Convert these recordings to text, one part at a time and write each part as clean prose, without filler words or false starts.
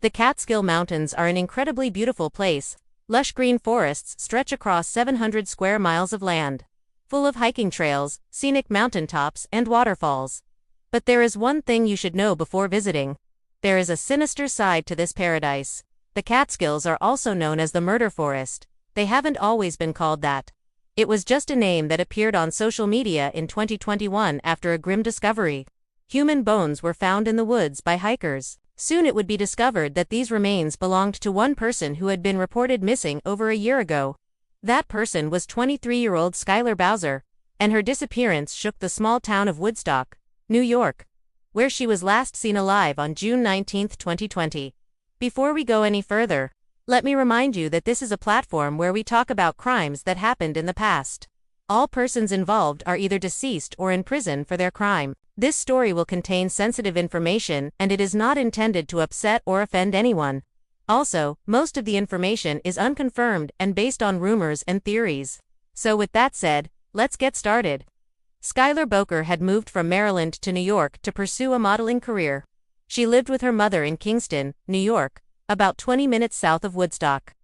The Catskill Mountains are an incredibly beautiful place. Lush green forests stretch across 700 square miles of land, full of hiking trails, scenic mountaintops, and waterfalls. But there is one thing you should know before visiting. There is a sinister side to this paradise. The Catskills are also known as the Murder Forest. They haven't always been called that. It was just a name that appeared on social media in 2021 after a grim discovery. Human bones were found in the woods by hikers. Soon it would be discovered that these remains belonged to one person who had been reported missing over a year ago. That person was 23-year-old Skylar Bowser, and her disappearance shook the small town of Woodstock, New York, where she was last seen alive on June 19, 2020. Before we go any further, let me remind you that this is a platform where we talk about crimes that happened in the past. All persons involved are either deceased or in prison for their crime. This story will contain sensitive information and it is not intended to upset or offend anyone. Also, most of the information is unconfirmed and based on rumors and theories. So with that said, let's get started. Skylar Bowser had moved from Maryland to New York to pursue a modeling career. She lived with her mother in Kingston, New York, about 20 minutes south of Woodstock.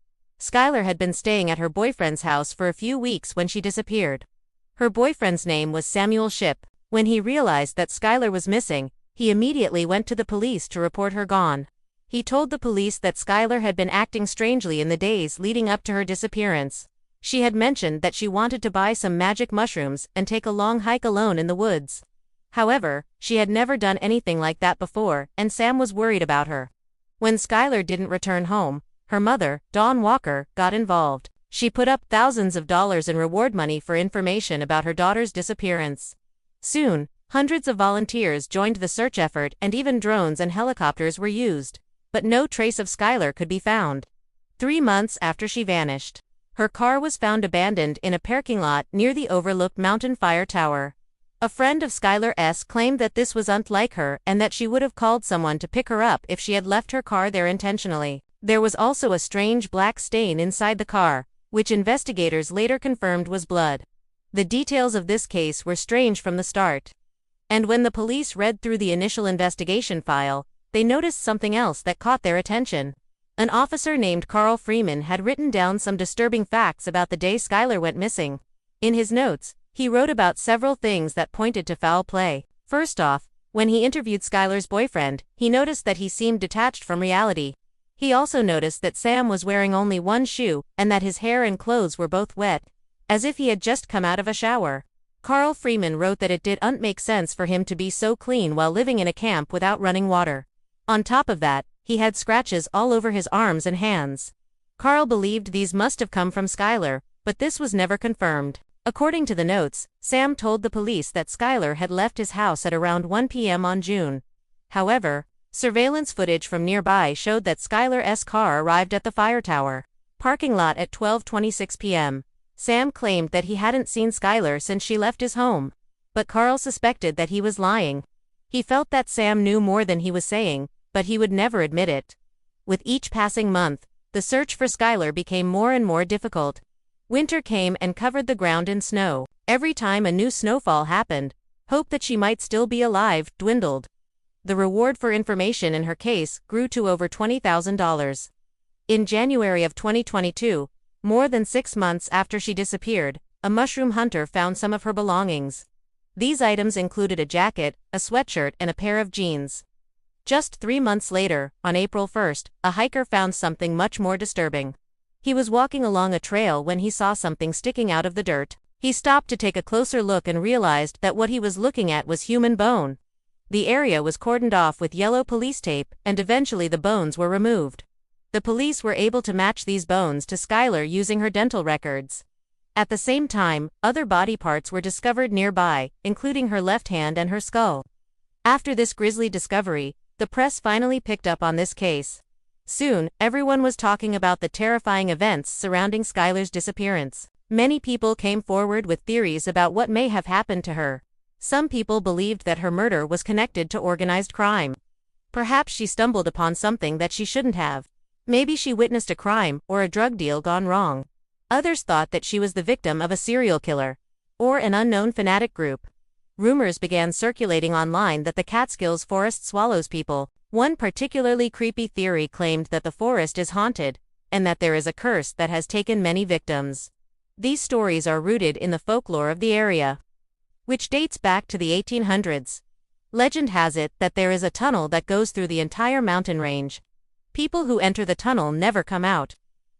Skylar had been staying at her boyfriend's house for a few weeks when she disappeared. Her boyfriend's name was Samuel Shipp. When he realized that Skylar was missing, he immediately went to the police to report her gone. He told the police that Skylar had been acting strangely in the days leading up to her disappearance. She had mentioned that she wanted to buy some magic mushrooms and take a long hike alone in the woods. However, she had never done anything like that before, and Sam was worried about her. When Skylar didn't return home, her mother, Dawn Walker, got involved. She put up thousands of dollars in reward money for information about her daughter's disappearance. Soon, hundreds of volunteers joined the search effort and even drones and helicopters were used. But no trace of Skylar could be found. 3 months after she vanished, her car was found abandoned in a parking lot near the overlooked mountain fire tower. A friend of Skylar's claimed that this was unlike her and that she would have called someone to pick her up if she had left her car there intentionally. There was also a strange black stain inside the car, which investigators later confirmed was blood. The details of this case were strange from the start. And when the police read through the initial investigation file, they noticed something else that caught their attention. An officer named Carl Freeman had written down some disturbing facts about the day Skylar went missing. In his notes, he wrote about several things that pointed to foul play. First off, when he interviewed Skylar's boyfriend, he noticed that he seemed detached from reality. He also noticed that Sam was wearing only one shoe and that his hair and clothes were both wet, as if he had just come out of a shower. Carl Freeman wrote that it didn't make sense for him to be so clean while living in a camp without running water. On top of that, he had scratches all over his arms and hands. Carl believed these must have come from Skylar, but this was never confirmed. According to the notes, Sam told the police that Skylar had left his house at around 1 p.m. on June. However, surveillance footage from nearby showed that Skylar's car arrived at the fire tower parking lot at 12:26 p.m. Sam claimed that he hadn't seen Skylar since she left his home. But Carl suspected that he was lying. He felt that Sam knew more than he was saying, but he would never admit it. With each passing month, the search for Skylar became more and more difficult. Winter came and covered the ground in snow. Every time a new snowfall happened, hope that she might still be alive dwindled. The reward for information in her case grew to over $20,000. In January of 2022, more than 6 months after she disappeared, a mushroom hunter found some of her belongings. These items included a jacket, a sweatshirt, and a pair of jeans. Just 3 months later, on April 1st, a hiker found something much more disturbing. He was walking along a trail when he saw something sticking out of the dirt. He stopped to take a closer look and realized that what he was looking at was human bone. The area was cordoned off with yellow police tape, and eventually the bones were removed. The police were able to match these bones to Skylar using her dental records. At the same time, other body parts were discovered nearby, including her left hand and her skull. After this grisly discovery, the press finally picked up on this case. Soon, everyone was talking about the terrifying events surrounding Skylar's disappearance. Many people came forward with theories about what may have happened to her. Some people believed that her murder was connected to organized crime. Perhaps she stumbled upon something that she shouldn't have. Maybe she witnessed a crime or a drug deal gone wrong. Others thought that she was the victim of a serial killer or an unknown fanatic group. Rumors began circulating online that the Catskills forest swallows people, One particularly creepy theory claimed that the forest is haunted, and that there is a curse that has taken many victims. These stories are rooted in the folklore of the area, which dates back to the 1800s. Legend has it that there is a tunnel that goes through the entire mountain range. People who enter the tunnel never come out.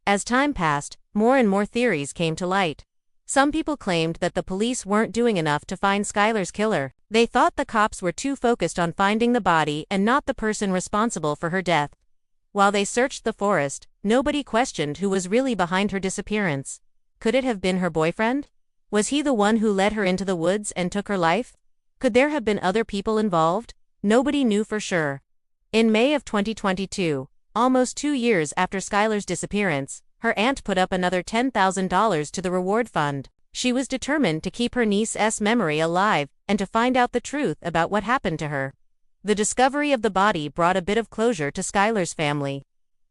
As time passed, more and more theories came to light. Some people claimed that the police weren't doing enough to find Skylar's killer. They thought the cops were too focused on finding the body and not the person responsible for her death. While they searched the forest, nobody questioned who was really behind her disappearance. Could it have been her boyfriend? Was he the one who led her into the woods and took her life? Could there have been other people involved? Nobody knew for sure. In May of 2022, almost 2 years after Skylar's disappearance, her aunt put up another $10,000 to the reward fund. She was determined to keep her niece's memory alive and to find out the truth about what happened to her. The discovery of the body brought a bit of closure to Skylar's family.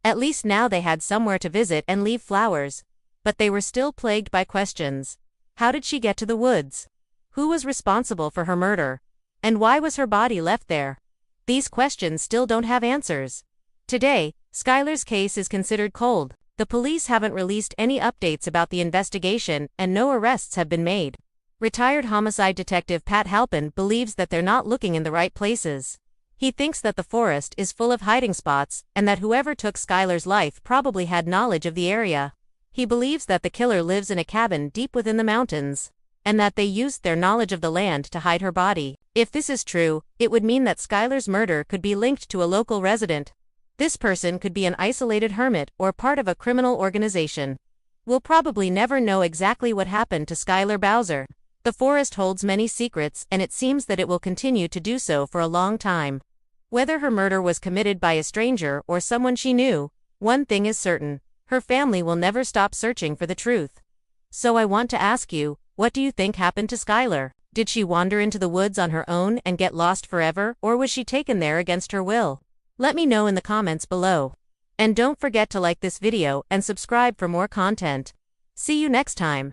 At least now they had somewhere to visit and leave flowers. But they were still plagued by questions. How did she get to the woods? Who was responsible for her murder? And why was her body left there? These questions still don't have answers. Today, Skylar's case is considered cold. The police haven't released any updates about the investigation and no arrests have been made. Retired homicide detective Pat Halpin believes that they're not looking in the right places. He thinks that the forest is full of hiding spots and that whoever took Skylar's life probably had knowledge of the area. He believes that the killer lives in a cabin deep within the mountains, and that they used their knowledge of the land to hide her body. If this is true, it would mean that Skylar's murder could be linked to a local resident. This person could be an isolated hermit or part of a criminal organization. We'll probably never know exactly what happened to Skylar Bowser. The forest holds many secrets and it seems that it will continue to do so for a long time. Whether her murder was committed by a stranger or someone she knew, one thing is certain: her family will never stop searching for the truth. So I want to ask you, what do you think happened to Skylar? Did she wander into the woods on her own and get lost forever, or was she taken there against her will? Let me know in the comments below. And don't forget to like this video and subscribe for more content. See you next time.